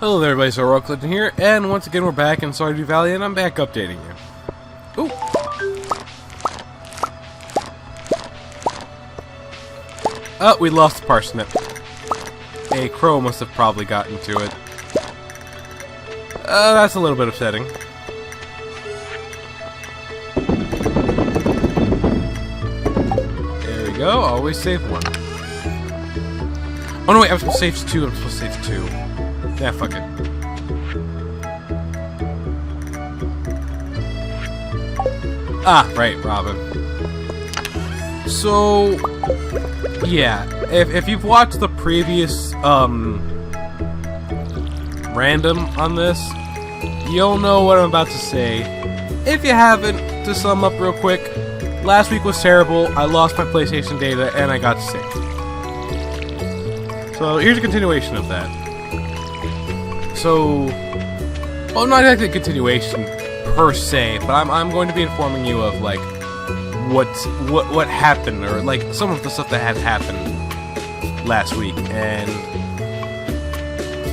Hello there everybody, so HeroicLegend here, and once again we're back in Stardew Valley, and I'm back updating you. Ooh! Oh, we lost the parsnip. A crow must have probably gotten to it. That's a little bit upsetting. There we go, always save one. Oh no wait, I'm supposed to save two, Yeah, fuck it. Ah, right, Robin. So, yeah, if you've watched the previous, random on this, you'll know what I'm about to say. If you haven't, to sum up real quick, last week was terrible, I lost my PlayStation data, and I got sick. So, here's a continuation of that. So, well, not exactly a continuation per se, but I'm going to be informing you of like what happened, or like some of the stuff that had happened last week. And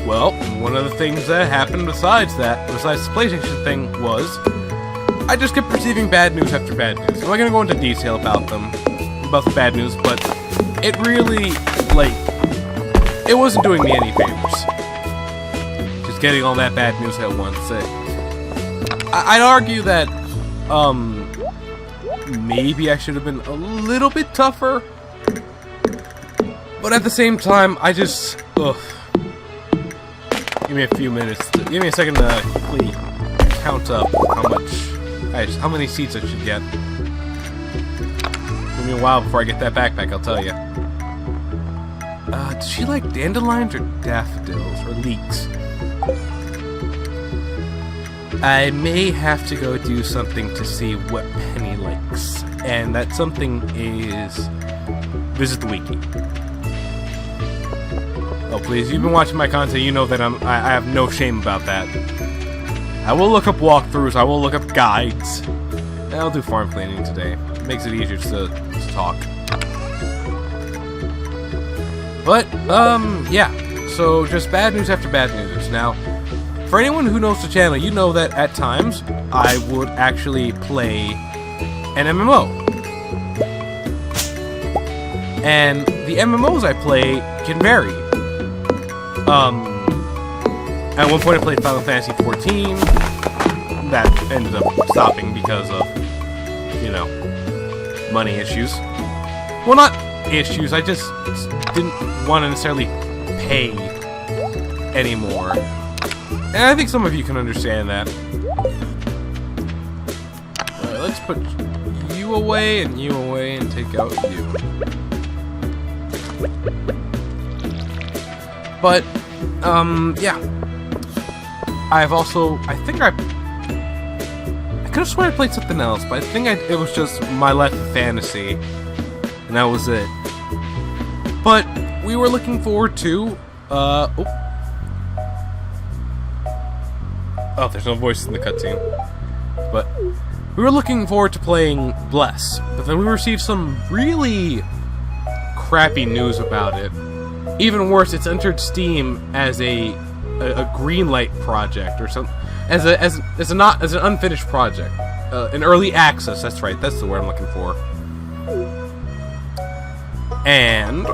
well, one of the things that happened besides the PlayStation thing was I just kept receiving bad news after bad news. I'm not gonna go into detail about the bad news, but it really it wasn't doing me any favors. Getting all that bad news at once. I'd argue that maybe I should have been a little bit tougher, but at the same time, I just give me a few minutes. Give me a second to quickly count up how many seeds I should get. Give me a while before I get that backpack. I'll tell you. Does she like dandelions or daffodils or leeks? I may have to go do something to see what Penny likes, and that something is visit the wiki. Oh please, you've been watching my content, you know that I have no shame about that. I will look up walkthroughs, I will look up guides, and I'll do farm cleaning today. It makes it easier to talk. But, yeah, so just bad news after bad news. Now, for anyone who knows the channel, you know that at times I would actually play an MMO. And the MMOs I play can vary. At one point I played Final Fantasy XIV. That ended up stopping because of, you know, money issues. Well, not issues, I just didn't want to necessarily pay anymore. And I think some of you can understand that. Alright, let's put you away and take out you. But, yeah. I've also, I could have sworn I played something else, but I think it was just my Life of Fantasy. And that was it. But, we were looking forward to, oh, there's no voice in the cutscene. But we were looking forward to playing Bless, but then we received some really crappy news about it. Even worse, it's entered Steam as a greenlight project or something, as an unfinished project, an early access. That's right. That's the word I'm looking for. And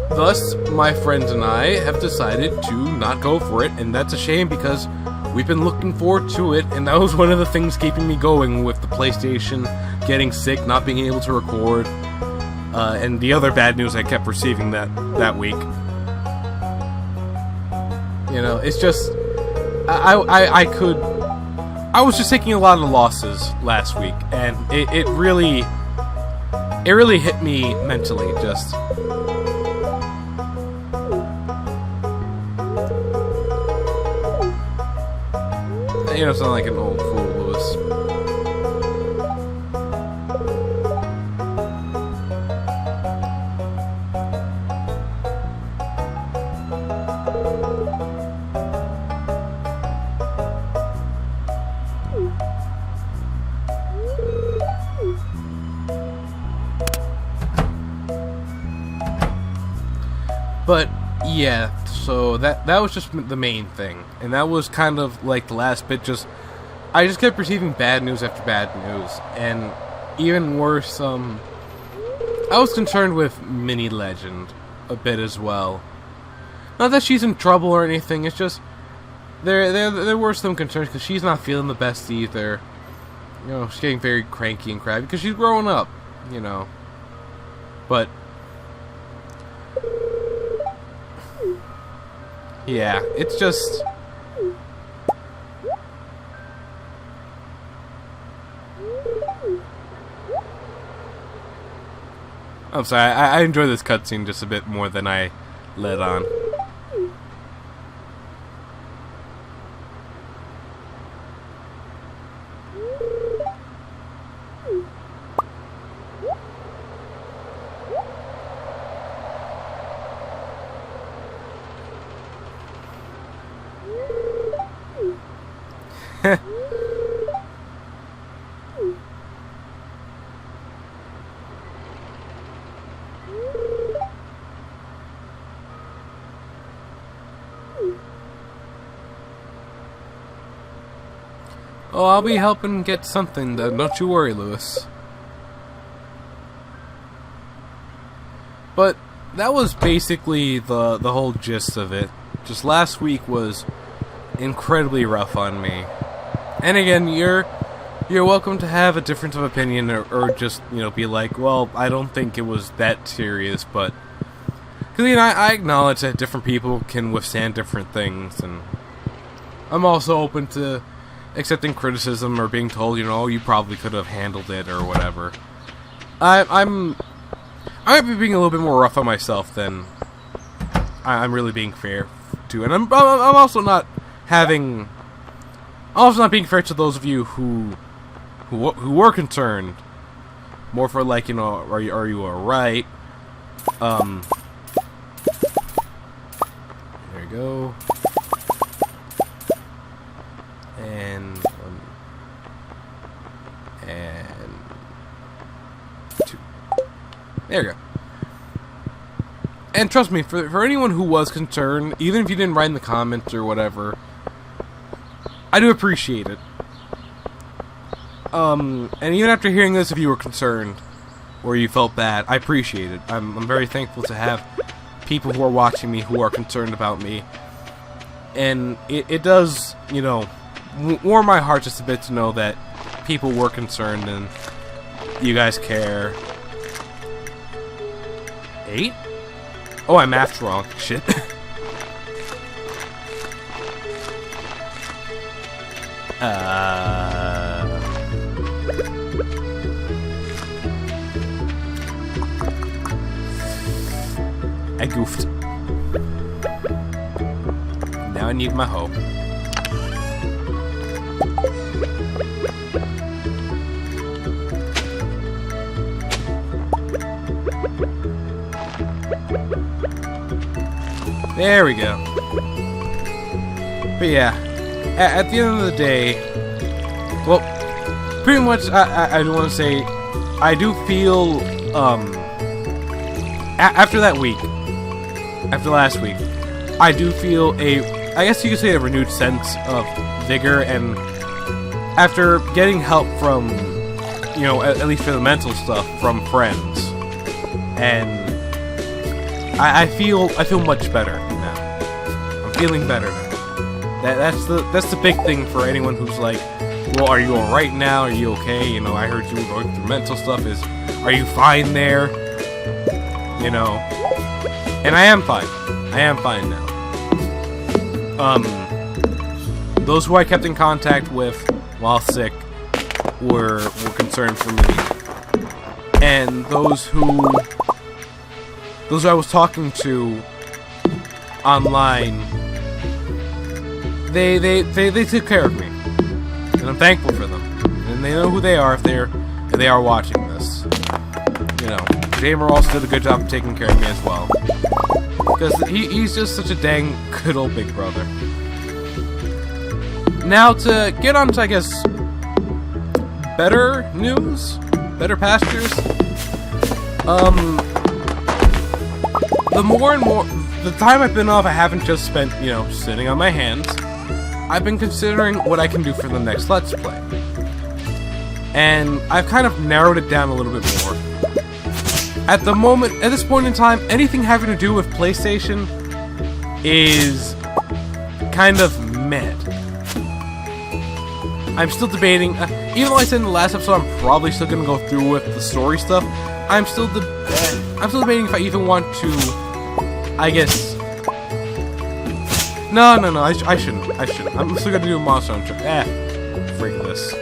thus, my friends and I have decided to not go for it, and that's a shame because we've been looking forward to it, and that was one of the things keeping me going with the PlayStation, getting sick, not being able to record, and the other bad news I kept receiving that week. You know, it's just, I was just taking a lot of losses last week, and it really hit me mentally, just. You know, sound like an old fool, Lewis. But, yeah, So that was just the main thing, and that was kind of like the last bit. I just kept receiving bad news after bad news, and even worse, I was concerned with HeroicLegend a bit as well. Not that she's in trouble or anything. It's just there were some concerns because she's not feeling the best either. You know, she's getting very cranky and crabby because she's growing up. You know, but yeah, it's just. I'm sorry, I enjoy this cutscene just a bit more than I let on. Oh, I'll be helping get something done. Don't you worry, Lewis. But that was basically the whole gist of it. Just last week was incredibly rough on me. And again, you're welcome to have a difference of opinion or just, you know, be like, well, I don't think it was that serious, but because, you know, I acknowledge that different people can withstand different things, and I'm also open to accepting criticism or being told, you know, you probably could have handled it or whatever. I might be being a little bit more rough on myself than I'm really being fair to, and I'm also not having. I'm also not being fair to those of you who were concerned. More for like, you know, are you alright? There you go. And two. There you go. And trust me, for anyone who was concerned, even if you didn't write in the comments or whatever, I do appreciate it. And even after hearing this, if you were concerned or you felt bad, I appreciate it. I'm very thankful to have people who are watching me who are concerned about me. And it does, you know, warm my heart just a bit to know that people were concerned and you guys care. 8? Oh, I mathed wrong. Shit. I goofed. Now I need my hoe. There we go. But yeah, at the end of the day, well, pretty much, I do want to say, I do feel, after that week, after last week, I do feel I guess you could say a renewed sense of vigor, and after getting help from, you know, at least for the mental stuff, from friends, and I feel much better now. I'm feeling better now. That's the big thing for anyone who's like, well, are you alright now? Are you okay? You know, I heard you were going through mental stuff. Are you fine there? You know, and I am fine. I am fine now. Those who I kept in contact with while sick were concerned for me, and those who I was talking to online, they took care of me, and I'm thankful for them. And they know who they are if they are watching this. You know, Jamer also did a good job of taking care of me as well, because he's just such a dang good old big brother. Now to get on to, I guess, better news, better pastures. The more and more, the time I've been off, I haven't just spent, you know, sitting on my hands. I've been considering what I can do for the next Let's Play. And I've kind of narrowed it down a little bit more. At the moment, at this point in time, anything having to do with PlayStation is kind of meh. I'm still debating, even though I said in the last episode I'm probably still going to go through with the story stuff, I'm still debating if I even want to, I guess... No, I shouldn't. I'm still going to do a Monster Hunter. Freak this.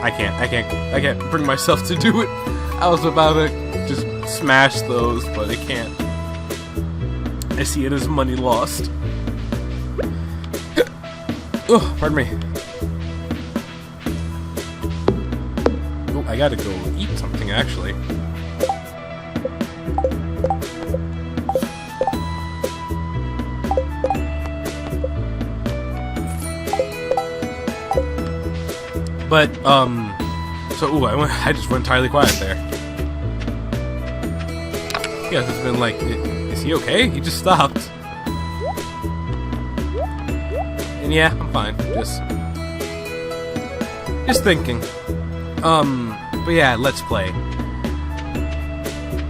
I can't bring myself to do it. I was about to just smash those, but I can't. I see it as money lost. Oh, pardon me. Oh, I gotta go eat something, actually. But, so, ooh, I just went entirely quiet there. Yeah, it's been like, is he okay? He just stopped. And yeah, I'm fine. Just thinking. But yeah, Let's Play.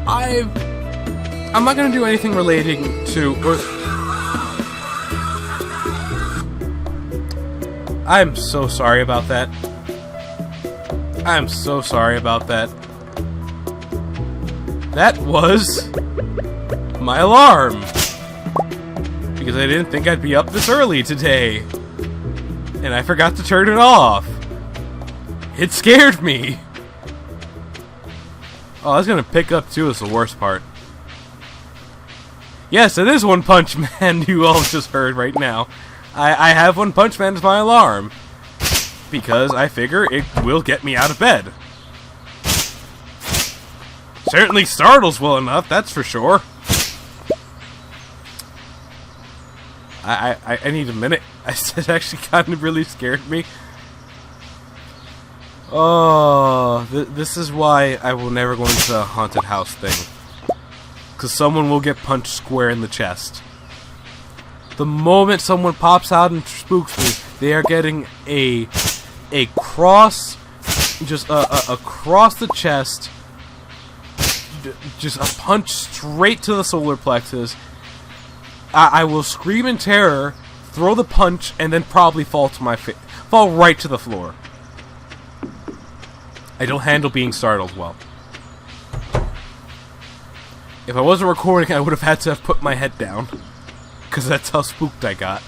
I'm not gonna do anything relating to, or... I'm so sorry about that. I'm so sorry about that. That was my alarm. Because I didn't think I'd be up this early today. And I forgot to turn it off. It scared me. Oh, I was gonna pick up too, is the worst part. Yes, it is One Punch Man you all just heard right now. I have One Punch Man as my alarm. Because I figure it will get me out of bed. Certainly startles well enough, that's for sure. I need a minute. It actually kind of really scared me. Oh, this is why I will never go into the haunted house thing. Because someone will get punched square in the chest. The moment someone pops out and spooks me, they are getting a cross, just across the chest, just a punch straight to the solar plexus. I will scream in terror, throw the punch, and then probably fall right to the floor. I don't handle being startled well. If I wasn't recording, I would have had to have put my head down. Because that's how spooked I got.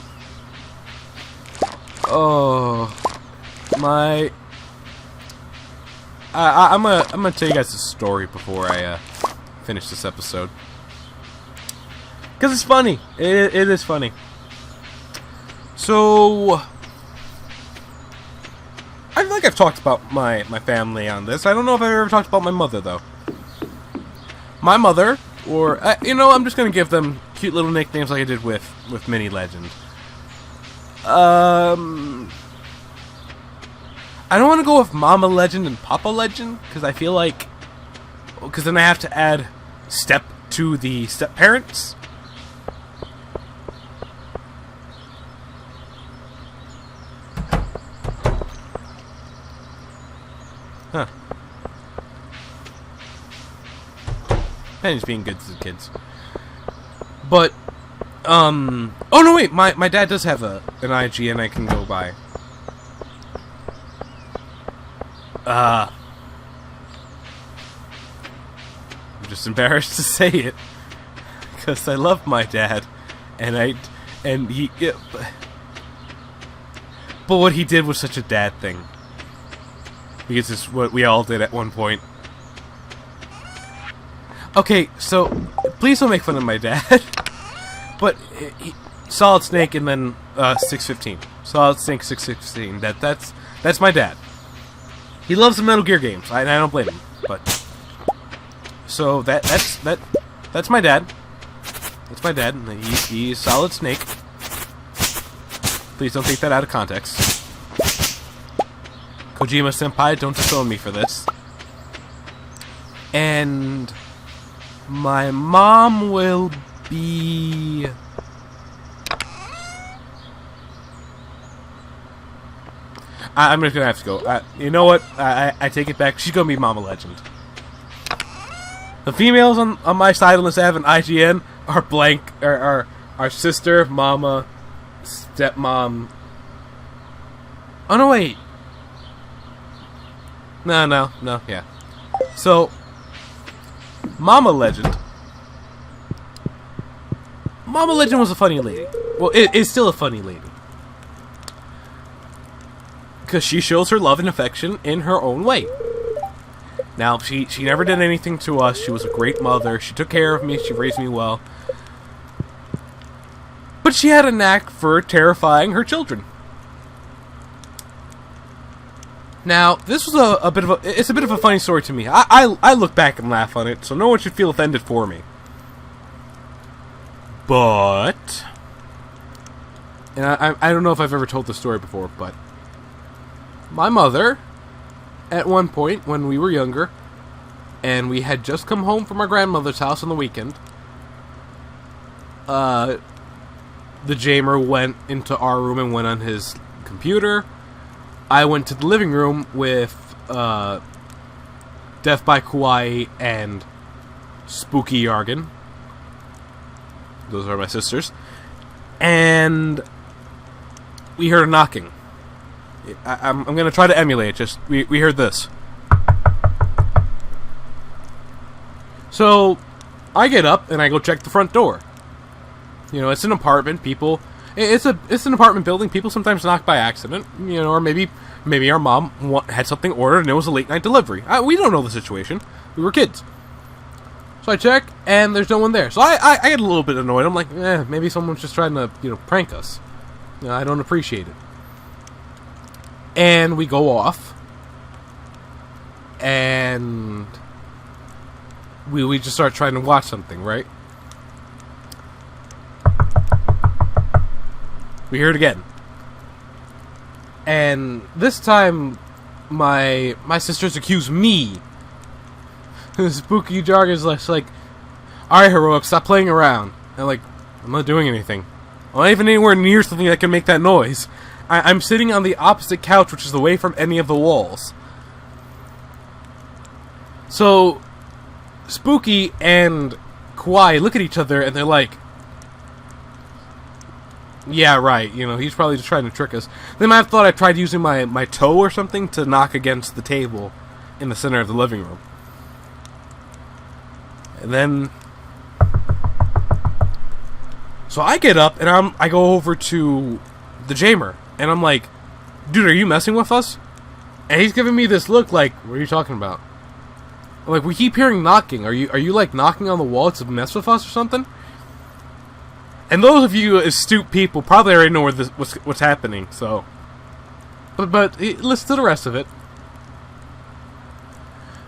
Oh, my... I'm gonna tell you guys a story before I finish this episode. Because it's funny. It is funny. So... I feel like I've talked about my family on this. I don't know if I've ever talked about my mother, though. My mother, or... you know, I'm just gonna give them cute little nicknames like I did with Mini Legend. I don't want to go with Mama Legend and Papa Legend, because I feel like... Because then I have to add step to the step-parents. Huh. Penny's being good to the kids. But, oh no wait, my dad does have an IGN I can go by. I'm just embarrassed to say it. Because I love my dad. And he... Yeah, but what he did was such a dad thing. Because it's what we all did at one point. Okay, so please don't make fun of my dad. But Solid Snake and then 615. Solid Snake 615. That's my dad. He loves the Metal Gear games. I don't blame him. But so that's my dad. That's my dad. He's Solid Snake. Please don't take that out of context. Kojima Senpai, don't disown me for this. And my mom will be... I'm just gonna have to go. You know what? I take it back. She's gonna be Mama Legend. The females on my side, unless I have an IGN, are blank. Are sister, mama, stepmom. Oh no, wait. No, yeah. So, Mama Legend. Mama Legend was a funny lady. Well, it is still a funny lady. Because she shows her love and affection in her own way. Now, she never did anything to us. She was a great mother. She took care of me. She raised me well. But she had a knack for terrifying her children. Now, this was a bit of a... It's a bit of a funny story to me. I look back and laugh on it, so no one should feel offended for me. But... And I don't know if I've ever told this story before, but... My mother, at one point, when we were younger, and we had just come home from our grandmother's house on the weekend, the Jamer went into our room and went on his computer. I went to the living room with Death by Kawaii and Spooky Yargan. Those are my sisters. And we heard a knocking. I'm going to try to emulate it. Just we heard this. So I get up and I go check the front door. You know, it's an apartment. People, it's an apartment building. People sometimes knock by accident. You know, or maybe our mom had something ordered and it was a late night delivery. We don't know the situation. We were kids. So I check and there's no one there. So I get a little bit annoyed. I'm like, maybe someone's just trying to prank us. You know, I don't appreciate it. And we go off, and we just start trying to watch something, right? We hear it again. And this time, my sisters accuse me. Spooky Jargon's like, alright, Heroic, stop playing around. And I'm like, I'm not doing anything. I'm not even anywhere near something that can make that noise. I'm sitting on the opposite couch, which is away from any of the walls. So, Spooky and Kawaii look at each other and they're like, yeah, right, you know, he's probably just trying to trick us. They might have thought I tried using my toe or something to knock against the table in the center of the living room. And then... So I get up and I go over to the Jamer. And I'm like, dude, are you messing with us? And he's giving me this look like, what are you talking about? I'm like, we keep hearing knocking. Are you like knocking on the wall to mess with us or something? And those of you astute people probably already know what's happening. So, but listen to the rest of it.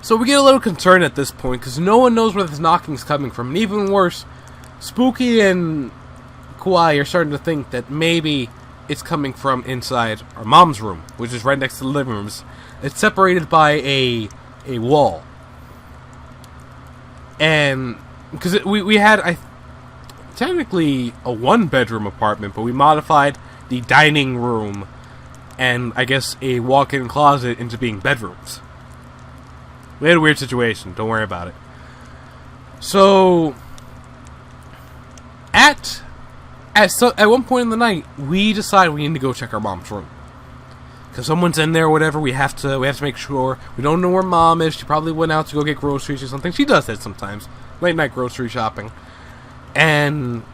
So we get a little concerned at this point because no one knows where this knocking's coming from. And even worse, Spooky and Kawaii are starting to think that maybe it's coming from inside our mom's room, which is right next to the living rooms. It's separated by a wall. And because we had technically a one-bedroom apartment, but we modified the dining room and I guess a walk-in closet into being bedrooms. We had a weird situation. Don't worry about it. So at one point in the night, we decide we need to go check our mom's room. Because someone's in there or whatever, we have to make sure. We don't know where mom is. She probably went out to go get groceries or something. She does that sometimes. Late night grocery shopping. And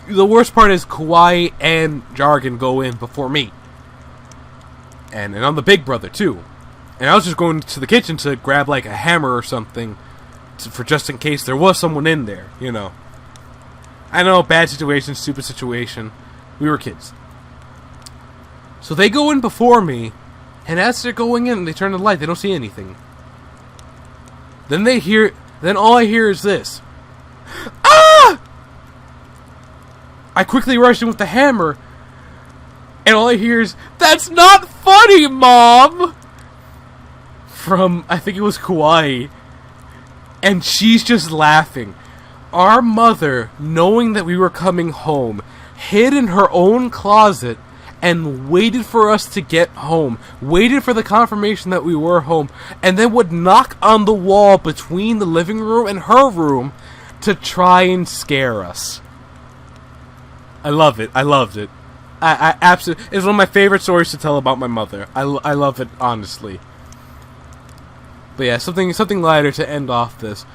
the worst part is Kawaii and Jargon go in before me. And I'm the big brother too. And I was just going to the kitchen to grab like a hammer or something for just in case there was someone in there, you know. I know, bad situation, stupid situation. We were kids. So they go in before me, and as they're going in, they turn the light. They don't see anything. Then all I hear is this. Ah! I quickly rush in with the hammer, and all I hear is, "That's not funny, Mom!" From, I think it was Kawaii. And she's just laughing. our mother, knowing that we were coming home, hid in her own closet and waited for us to get home, waited for the confirmation that we were home, and then would knock on the wall between the living room and her room to try and scare us. I love it. I loved it. I absolutely... It's one of my favorite stories to tell about my mother. I love it, honestly. But yeah, something lighter to end off this.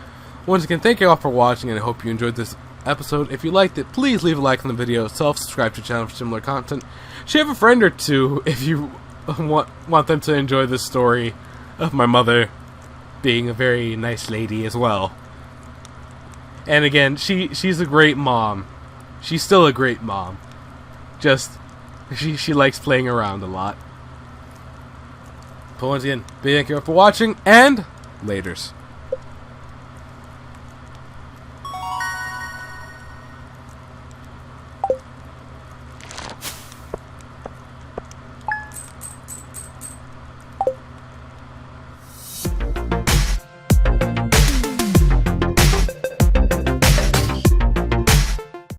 Once again, thank you all for watching, and I hope you enjoyed this episode. If you liked it, please leave a like on the video, subscribe to the channel for similar content. Share a friend or two if you want them to enjoy this story of my mother being a very nice lady as well. And again, she's a great mom. She's still a great mom. Just, she likes playing around a lot. But once again, thank you all for watching, and laters.